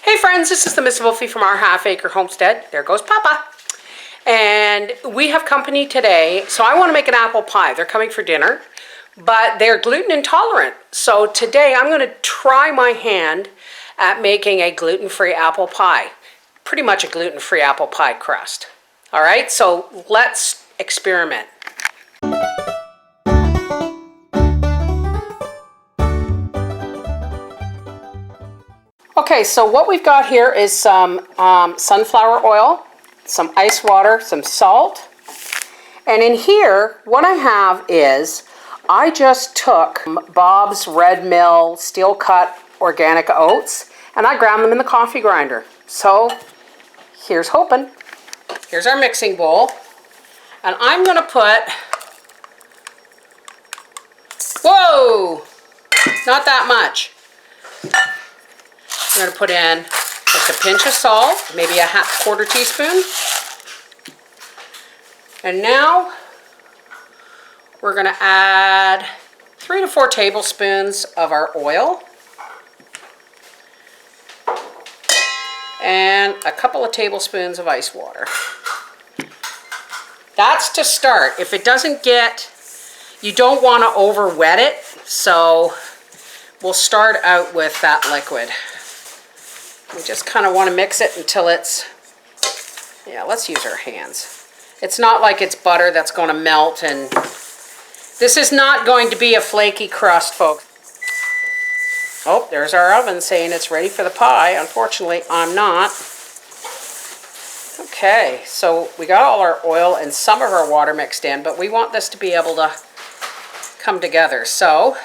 Hey friends, this is the Miss Wolfie from our half-acre homestead. There goes Papa. And we have company today, so I want to make an apple pie. They're coming for dinner, but they're gluten intolerant. So today I'm going to try my hand at making a gluten-free apple pie. Pretty much a gluten-free apple pie crust. All right, so let's experiment. Okay, so what we've got here is some sunflower oil, some ice water, some salt. And in here, what I have is, I just took Bob's Red Mill steel cut organic oats, and I ground them in the coffee grinder. So, here's hoping. Here's our mixing bowl. And I'm gonna put, whoa, not that much. I'm going to put in just a pinch of salt, maybe a quarter teaspoon. And now we're going to add 3 to 4 tablespoons of our oil. And a couple of tablespoons of ice water. That's to start. If it doesn't get, you don't want to over wet it, so we'll start out with that liquid. We just kind of want to mix it until it's, yeah, let's use our hands. It's not like it's butter that's going to melt, and this is not going to be a flaky crust, folks. Oh, there's our oven saying it's ready for the pie. Unfortunately, I'm not. Okay, so we got all our oil and some of our water mixed in, but we want this to be able to come together. So,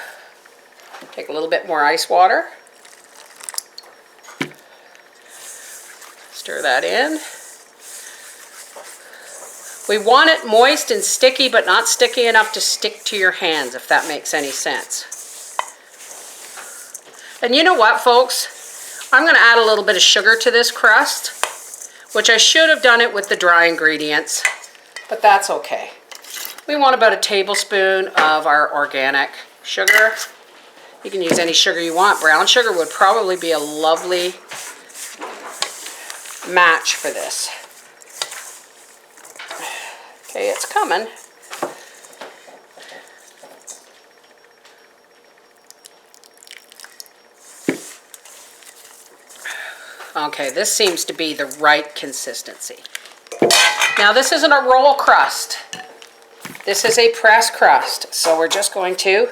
take a little bit more ice water. Stir that in. We want it moist and sticky, but not sticky enough to stick to your hands, if that makes any sense. And you know what, folks? I'm going to add a little bit of sugar to this crust, which I should have done it with the dry ingredients, but that's okay. We want about a tablespoon of our organic sugar. You can use any sugar you want. Brown sugar would probably be a lovely match for this. Okay, it's coming. Okay, this seems to be the right consistency. Now this isn't a roll crust. This is a press crust. So we're just going to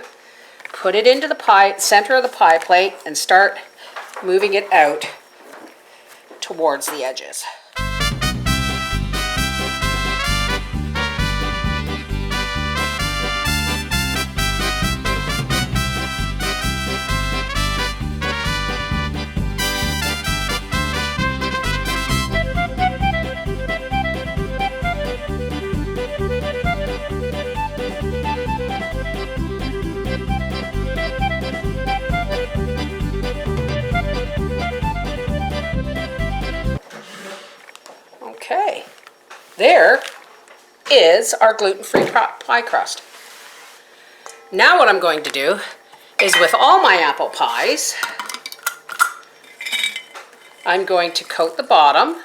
put it into the pie, center of the pie plate, and start moving it out towards the edges. Okay, there is our gluten-free pie crust. Now what I'm going to do is, with all my apple pies, I'm going to coat the bottom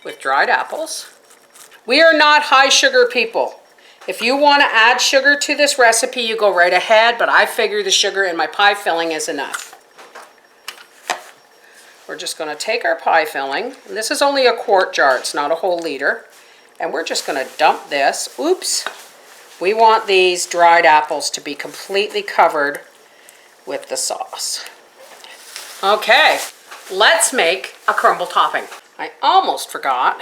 with dried apples. We are not high sugar people. If you want to add sugar to this recipe, you go right ahead, but I figure the sugar in my pie filling is enough. We're just going to take our pie filling, and this is only a quart jar, it's not a whole liter, and we're just going to dump this. Oops! We want these dried apples to be completely covered with the sauce. Okay, let's make a crumble topping. I almost forgot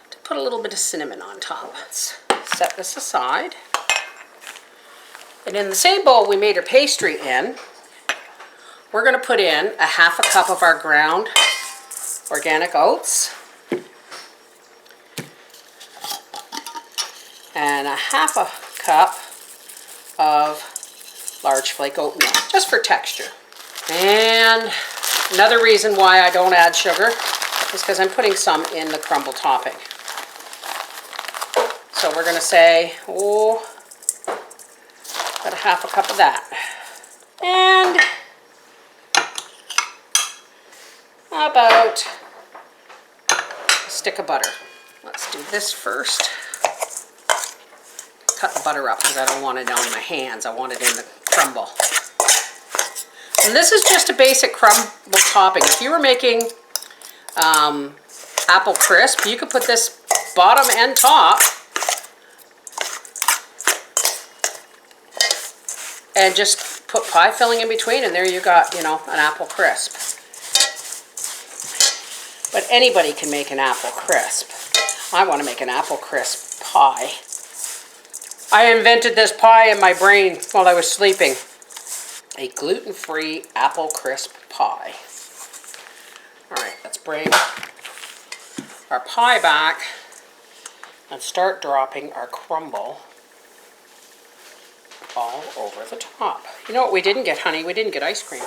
to put a little bit of cinnamon on top. Let's set this aside. And in the same bowl we made our pastry in, we're going to put in a ½ cup of our ground organic oats and a ½ cup of large flake oatmeal, just for texture. And another reason why I don't add sugar is because I'm putting some in the crumble topping. So we're going to say, about a ½ cup of that. And about a stick of butter. Let's do this first. Cut the butter up because I don't want it on my hands. I want it in the crumble. And this is just a basic crumble topping. If you were making apple crisp, you could put this bottom and top and just put pie filling in between, and there you got, you know, an apple crisp. But anybody can make an apple crisp. I want to make an apple crisp pie. I invented this pie in my brain while I was sleeping. A gluten-free apple crisp pie. All right, let's bring our pie back and start dropping our crumble all over the top. You know what we didn't get, honey? We didn't get ice cream.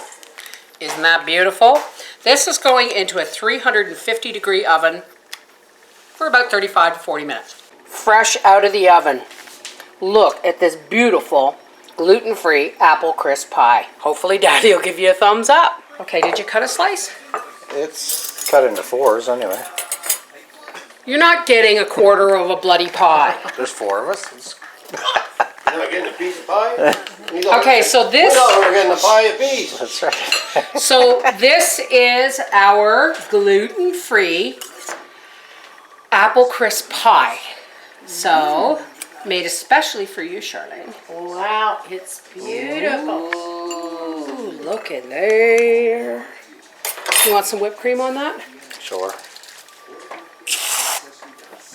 Isn't that beautiful? This is going into a 350-degree oven for about 35 to 40 minutes. Fresh out of the oven. Look at this beautiful gluten-free apple crisp pie. Hopefully Daddy will give you a thumbs up. Okay, did you ut a slice? It's cut into 4s anyway. You're not getting a quarter of a bloody pie. There's 4 of us. You're not getting a piece of pie? Okay, so this... we're getting a pie apiece. That's right. So this is our gluten-free apple crisp pie. So, made especially for you, Charlene. Wow, it's beautiful. Ooh, look in there. You want some whipped cream on that? Sure.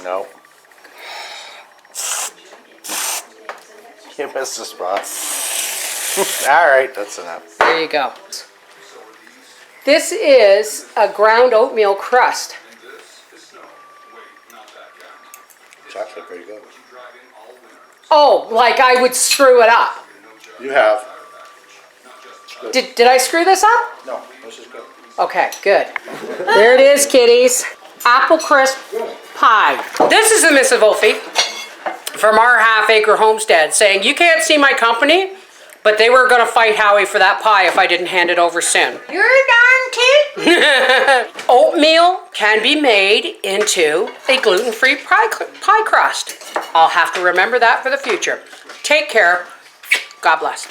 No. You missed a spot. All right, that's enough. There you go. This is a ground oatmeal crust. It's actually pretty good. Oh, like I would screw it up. You have. Did I screw this up? No, this is good. Okay, good. There it is, kiddies. Apple crisp pie. This is a missive, Wolfie, from our half-acre homestead saying, you can't see my company, but they were going to fight Howie for that pie if I didn't hand it over soon. You're darn cute. Oatmeal can be made into a gluten-free pie crust. I'll have to remember that for the future. Take care. God bless.